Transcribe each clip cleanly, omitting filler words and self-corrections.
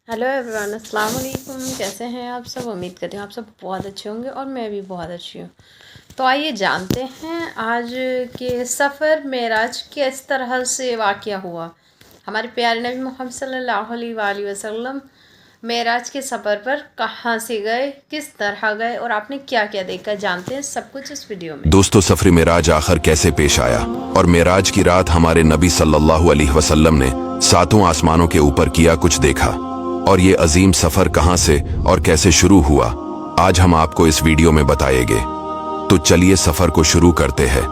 Hello everyone, अस्सलाम वालेकुम। कैसे हैं आप सब? उम्मीद करती हूँ आप सब बहुत अच्छे होंगे और मैं भी बहुत अच्छी हूँ। तो आइए जानते हैं आज के सफ़र मेराज किस तरह से वाक़या हुआ। हमारे प्यारे नबी मोहम्मद सल्लल्लाहु अलैहि वसल्लम मेराज के सफ़र पर कहाँ से गए, किस तरह गए और आपने क्या क्या देखा, जानते हैं सब कुछ इस वीडियो में। दोस्तों, सफ़र मेराज आखिर कैसे पेश आया और मेराज की रात हमारे नबी सल्लल्लाहु अलैहि वसल्लम ने सातों आसमानों के ऊपर किया कुछ देखा, और ये अजीम सफ़र कहाँ से और कैसे शुरू हुआ, आज हम आपको इस वीडियो में बताएंगे। तो चलिए सफ़र को शुरू करते हैं।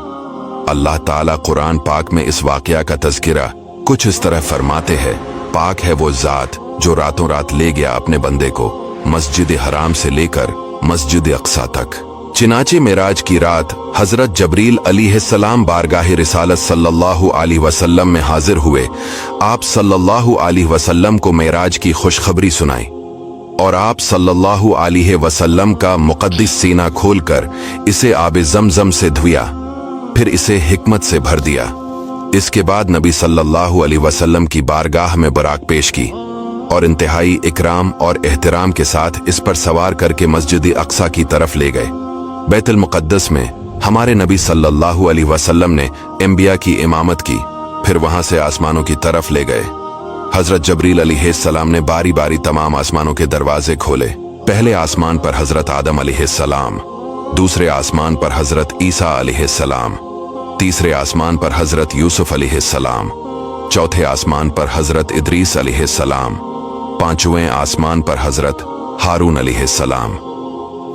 अल्लाह ताला कुरान पाक में इस वाक़या का तज़किरा कुछ इस तरह फरमाते हैं, पाक है वो ज़ात जो रातों रात ले गया अपने बंदे को मस्जिद हराम से लेकर मस्जिद अक्सा तक। चिनाचे मेराज की रात हजरत जबरील अलैहिस्सलाम बारगाह रिसालत सल्लल्लाहु अलैहि वसल्लम में हाजिर हुए। आप सल्लल्लाहु अलैहि वसल्लम को मेराज की खुशखबरी सुनाई और आप सल्लल्लाहु अलैहि वसल्लम का मुक़द्दस सीना खोलकर इसे आब ज़मज़म से धुया, फिर इसे हिकमत से भर दिया। इसके बाद नबी सल्लल्लाहु अलैहि वसल्लम की बारगाह में बराक पेश की और इंतहाई इकराम और एहतराम के साथ इस पर सवार करके मस्जिद अक्सा की तरफ ले गए। बैतुल मुक़द्दस में हमारे नबी सल्लल्लाहु अलैहि वसल्लम ने अंबिया की इमामत की, फिर वहां से आसमानों की तरफ ले गए। हजरत जबरील अलैहिस्सलाम ने बारी बारी तमाम आसमानों के दरवाजे खोले। पहले आसमान पर हजरत आदम अलैहिस्सलाम, दूसरे आसमान पर हजरत ईसा अलैहिस्सलाम, तीसरे आसमान पर हजरत यूसुफ अलैहिस्सलाम, चौथे आसमान पर हजरत इदरीस अलैहिस्सलाम, पांचवें आसमान पर हजरत हारून अलैहिस्सलाम,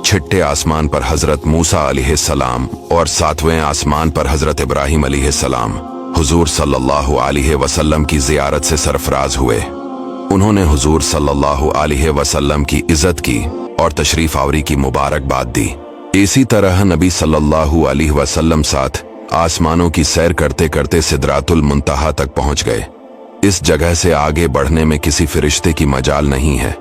छठे आसमान पर हजरत मूसा अलैहिस्सलाम और सातवें आसमान पर हजरत इब्राहिम अलैहिस्सलाम हुजूर सल्लल्लाहु अलैहि वसल्लम की ज़ियारत से सरफराज हुए। उन्होंने हुजूर सल्लल्लाहु अलैहि वसल्लम की इज्जत की और तशरीफ आवरी की मुबारकबाद दी। इसी तरह नबी सल्लल्लाहु अलैहि वसल्लम साथ आसमानों की सैर करते करते सिदरातुल मुंतहा तक पहुंच गए। इस जगह से आगे बढ़ने में किसी फरिश्ते की मजाल नहीं है,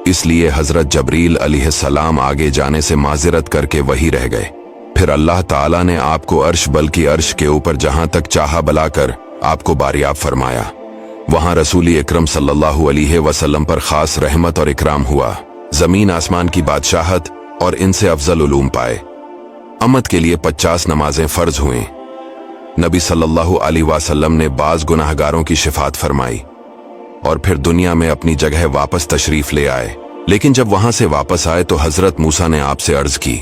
इसलिए हजरत जबरील अलैहिस्सलाम आगे जाने से माजिरत करके वही रह गए। फिर अल्लाह ताला ने आपको अर्श बल्कि अर्श के ऊपर जहां तक चाहा बुलाकर आपको बारियाब फरमाया। वहां रसूल अकरम सल्लल्लाहु अलैहि वसल्लम पर खास रहमत और इकराम हुआ। जमीन आसमान की बादशाहत और इनसे अफजल उलूम पाए। अम्मत के लिए 50 नमाजें फर्ज हुई। नबी सल्लल्लाहु अलैहि वसल्लम ने बाज गुनाहगारों की शिफात फरमाई और फिर दुनिया में अपनी जगह वापस तशरीफ ले आए। लेकिन जब वहां से वापस आए तो हजरत मूसा ने आपसे अर्ज की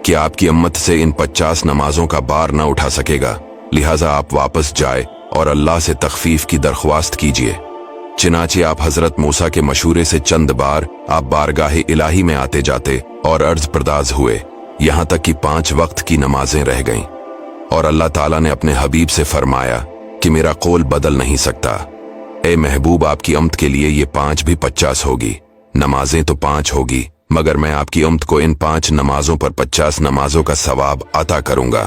कि आपकी उम्मत से इन 50 नमाजों का बार न उठा सकेगा, लिहाजा आप वापस जाए और अल्लाह से तखफीफ की दरख्वास्त कीजिए। चिनाचे आप हजरत मूसा के मशूरे से चंद बार आप बारगाह इलाही में आते जाते और अर्ज परदाज हुए, यहाँ तक कि 5 वक्त की नमाजें रह गईं और अल्लाह ताला ने अपने हबीब से फरमाया कि मेरा कौल बदल नहीं सकता। ए महबूब, आपकी उम्मत के लिए ये 5 भी 50 होगी। नमाजें तो 5 होगी, मगर मैं आपकी उम्मत को इन 5 नमाजों पर 50 नमाजों का सवाब अता करूंगा।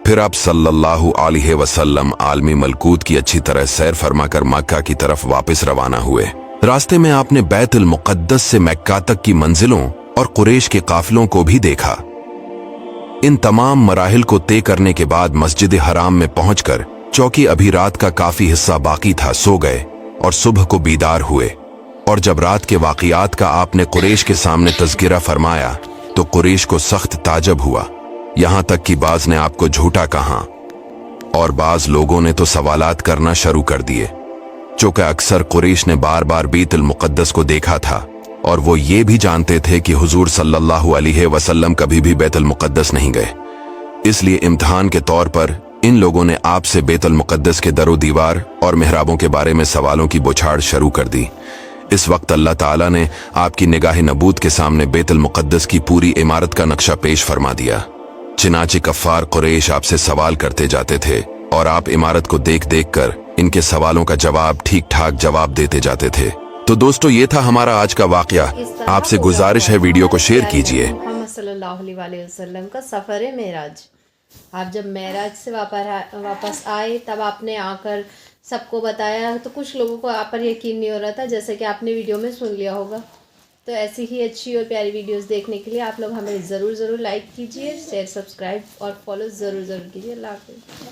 फिर आप सल्लल्लाहु अलैहि वसल्लम आलमी मलकूत की अच्छी तरह सैर फरमाकर मक्का की तरफ वापस रवाना हुए। रास्ते में आपने बैतुल मुक़द्दस से मक्का तक की मंजिलों और कुरैश के काफिलों को भी देखा। इन तमाम मराहिल को तय करने के बाद मस्जिद हराम में पहुंचकर चौकी अभी रात का काफी हिस्सा बाकी था, सो गए और सुबह को बीदार हुए। और जब रात के वाक़ियात का आपने कुरैश के सामने तज़किरा फरमाया तो कुरैश को सख्त ताजब हुआ, यहाँ तक कि बाज ने आपको झूठा कहा और बाज लोगों ने तो सवालात करना शुरू कर दिए। चूँकि अक्सर कुरैश ने बार बार बैतुल मुक़द्दस को देखा था और वो ये भी जानते थे कि हुजूर सल्लल्लाहु अलैहि वसल्लम कभी भी बैतुल मुक़द्दस नहीं गए, इसलिए इम्तिहान के तौर पर इन लोगों ने आपसे बैतुल मुक़द्दस के दरो दीवार और मेहराबों के बारे में सवालों की बौछार शुरू कर दी। इस वक्त अल्लाह ताला ने आपकी निगाह नबूत के सामने बैतुल मुक़द्दस की पूरी इमारत का नक्शा पेश फरमा दिया। चिनाचे कफ़ार कुरैश आपसे सवाल करते जाते थे और आप इमारत को देख देख कर इनके सवालों का जवाब ठीक ठाक जवाब देते जाते थे। तो दोस्तों, ये था हमारा आज का वाक़या। आपसे गुजारिश है वीडियो को शेयर कीजिए। मोहम्मद सल्लल्लाहु अलैहि वसल्लम का सफ़र मेराज। आप जब मेराज से वापस आए तब आपने आकर सबको बताया, तो कुछ लोगों को आप पर यकीन नहीं हो रहा था, जैसे कि आपने वीडियो में सुन लिया होगा। तो ऐसी ही अच्छी और प्यारी वीडियोस देखने के लिए आप लोग हमें ज़रूर लाइक कीजिए, शेयर, सब्सक्राइब और फॉलो ज़रूर कीजिए। अल्लाह हाफ़िज़।